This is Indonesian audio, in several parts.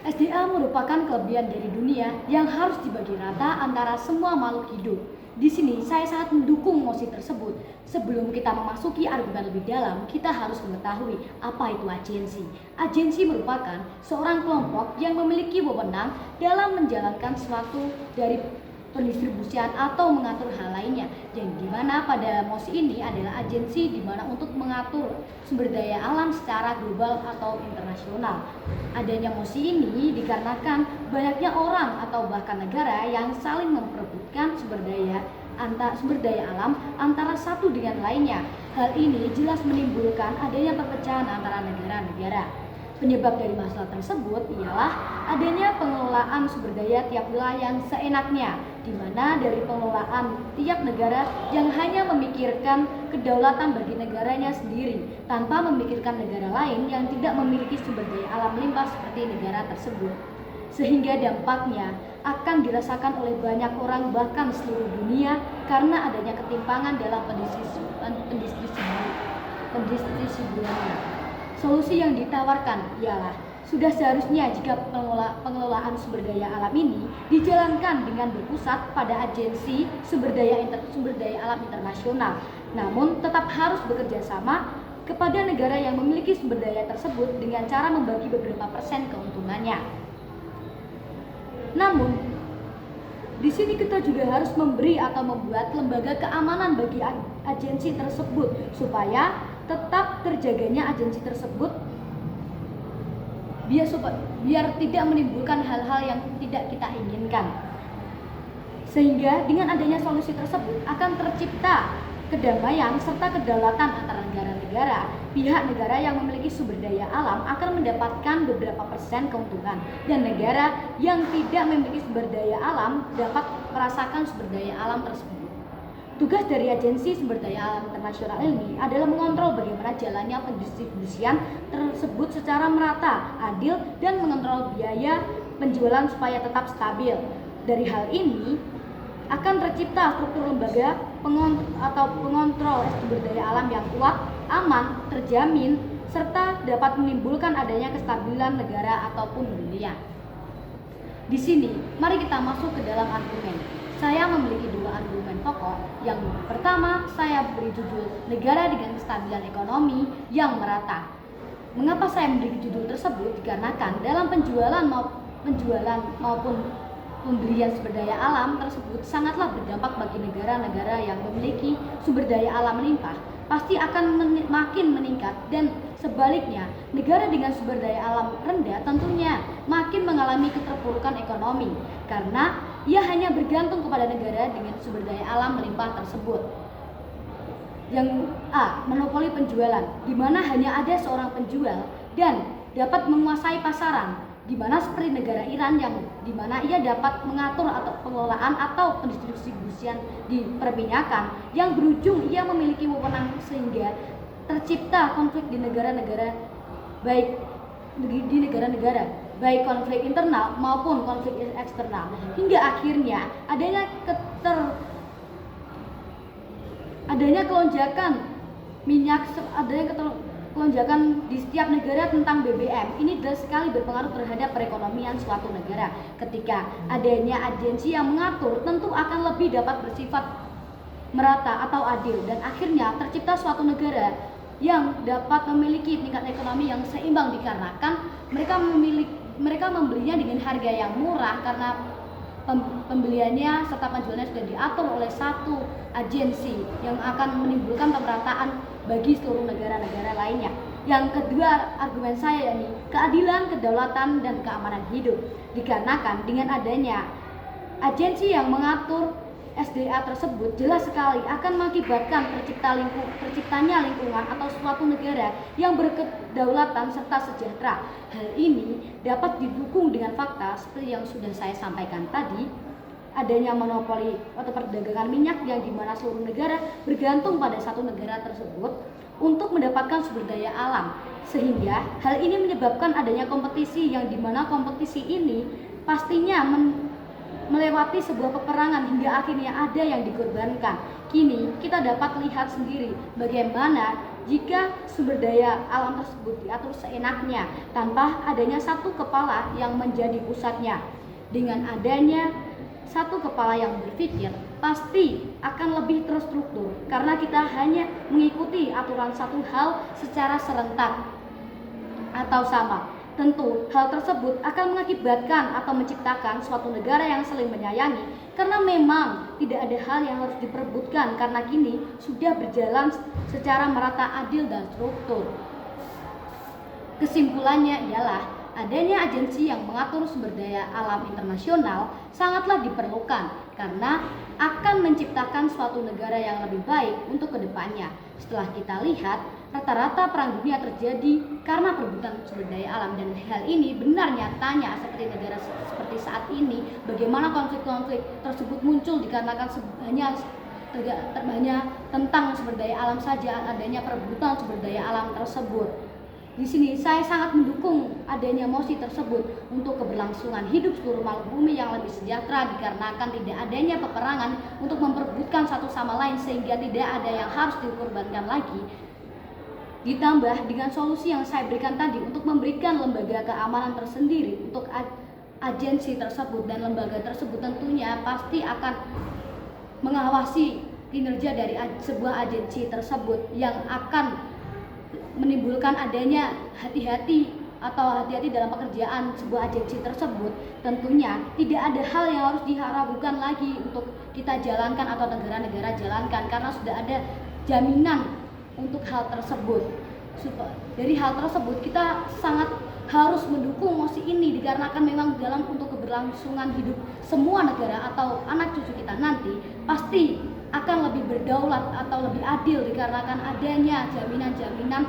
SDA merupakan kelebihan dari dunia yang harus dibagi rata antara semua makhluk hidup. Di sini saya sangat mendukung mosi tersebut. Sebelum kita memasuki argumen lebih dalam, kita harus mengetahui apa itu agensi. Agensi merupakan seorang kelompok yang memiliki wewenang dalam menjalankan suatu dari pendistribusian atau mengatur hal lainnya, yang dimana pada mosi ini adalah agensi dimana untuk mengatur sumber daya alam secara global atau internasional. Adanya mosi ini dikarenakan banyaknya orang atau bahkan negara yang saling memperebutkan sumber daya alam antara satu dengan lainnya. Hal ini jelas menimbulkan adanya perpecahan antara negara-negara. Penyebab dari masalah tersebut ialah adanya pengelolaan sumber daya tiap wilayah yang seenaknya, di mana dari pengelolaan tiap negara yang hanya memikirkan kedaulatan bagi negaranya sendiri, tanpa memikirkan negara lain yang tidak memiliki sumber daya alam limpah seperti negara tersebut. Sehingga dampaknya akan dirasakan oleh banyak orang bahkan seluruh dunia karena adanya ketimpangan dalam pendistribusiannya. Solusi yang ditawarkan ialah sudah seharusnya jika pengelolaan sumber daya alam ini dijalankan dengan berpusat pada agensi sumber daya alam internasional, namun tetap harus bekerja sama kepada negara yang memiliki sumber daya tersebut dengan cara membagi beberapa persen keuntungannya. Namun di sini kita juga harus memberi atau membuat lembaga keamanan bagi agensi tersebut supaya tetap terjaganya agensi tersebut biar tidak menimbulkan hal-hal yang tidak kita inginkan. Sehingga dengan adanya solusi tersebut akan tercipta kedamaian serta kedaulatan antara negara-negara. Pihak negara yang memiliki sumber daya alam akan mendapatkan beberapa persen keuntungan, dan negara yang tidak memiliki sumber daya alam dapat merasakan sumber daya alam tersebut. Tugas dari agensi sumber daya alam internasional ini adalah mengontrol bagaimana jalannya pendistribusian tersebut secara merata, adil, dan mengontrol biaya penjualan supaya tetap stabil. Dari hal ini akan tercipta struktur lembaga pengontrol sumber daya alam yang kuat, aman, terjamin, serta dapat menimbulkan adanya kestabilan negara ataupun dunia. Di sini, mari kita masuk ke dalam argumen. Saya memiliki dua argumen pokok. Yang pertama, saya beri judul Negara dengan Kestabilan Ekonomi yang Merata. Mengapa saya memberi judul tersebut? Dikarenakan dalam penjualan maupun pembelian sumber daya alam tersebut sangatlah berdampak bagi negara-negara yang memiliki sumber daya alam melimpah. Pasti akan makin meningkat, dan sebaliknya negara dengan sumber daya alam rendah tentunya makin mengalami keterpurukan ekonomi karena ia hanya bergantung kepada negara dengan sumber daya alam melimpah tersebut. Yang A, monopoli penjualan, di mana hanya ada seorang penjual dan dapat menguasai pasaran, di mana seperti negara Iran yang di mana ia dapat mengatur atau pengelolaan atau pendistribusian di perminyakan yang berujung ia memiliki wewenang sehingga tercipta konflik di negara-negara baik konflik internal maupun konflik eksternal, hingga akhirnya adanya kelonjakan minyak, kelonjakan di setiap negara tentang BBM. Ini jelas sekali berpengaruh terhadap perekonomian suatu negara. Ketika adanya agensi yang mengatur, tentu akan lebih dapat bersifat merata atau adil, dan akhirnya tercipta suatu negara yang dapat memiliki tingkat ekonomi yang seimbang dikarenakan mereka membelinya dengan harga yang murah karena pembeliannya serta penjualannya sudah diatur oleh satu agensi yang akan menimbulkan pemerataan bagi seluruh negara-negara lainnya. Yang kedua argumen saya yakni keadilan, kedaulatan, dan keamanan hidup. Dikarenakan dengan adanya agensi yang mengatur SDA tersebut jelas sekali akan mengakibatkan terciptanya lingkungan atau suatu negara yang berkedaulatan serta sejahtera. Hal ini dapat didukung dengan fakta seperti yang sudah saya sampaikan tadi, adanya monopoli atau perdagangan minyak yang dimana seluruh negara bergantung pada satu negara tersebut untuk mendapatkan sumber daya alam, sehingga hal ini menyebabkan adanya kompetisi yang dimana kompetisi ini pastinya melewati sebuah peperangan hingga akhirnya ada yang dikorbankan. Kini kita dapat lihat sendiri bagaimana jika sumber daya alam tersebut diatur seenaknya tanpa adanya satu kepala yang menjadi pusatnya. Dengan adanya satu kepala yang berpikir, pasti akan lebih terstruktur karena kita hanya mengikuti aturan satu hal secara serentak atau sama. Tentu hal tersebut akan mengakibatkan atau menciptakan suatu negara yang saling menyayangi karena memang tidak ada hal yang harus diperebutkan karena kini sudah berjalan secara merata, adil dan struktur. Kesimpulannya ialah adanya agensi yang mengatur sumber daya alam internasional sangatlah diperlukan karena akan menciptakan suatu negara yang lebih baik untuk kedepannya. Setelah kita lihat, rata-rata perang dunia terjadi karena perebutan sumber daya alam, dan hal ini benar nyatanya seperti negara seperti saat ini. Bagaimana konflik-konflik tersebut muncul dikarenakan hanya tentang sumber daya alam saja, adanya perebutan sumber daya alam tersebut. Di sini saya sangat mendukung adanya mosi tersebut untuk keberlangsungan hidup seluruh makhluk bumi yang lebih sejahtera dikarenakan tidak adanya peperangan untuk memperebutkan satu sama lain sehingga tidak ada yang harus dikorbankan lagi. Ditambah dengan solusi yang saya berikan tadi untuk memberikan lembaga keamanan tersendiri untuk agensi tersebut, dan lembaga tersebut tentunya pasti akan mengawasi kinerja dari sebuah agensi tersebut yang akan menimbulkan adanya hati-hati dalam pekerjaan sebuah agensi tersebut. Tentunya tidak ada hal yang harus diragukan lagi untuk kita jalankan atau negara-negara jalankan karena sudah ada jaminan untuk hal tersebut. Dari hal tersebut kita sangat harus mendukung mosi ini dikarenakan memang dalam untuk keberlangsungan hidup semua negara atau anak cucu kita nanti pasti akan lebih berdaulat atau lebih adil dikarenakan adanya jaminan-jaminan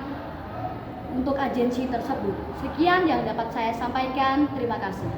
untuk agensi tersebut. Sekian yang dapat saya sampaikan. Terima kasih.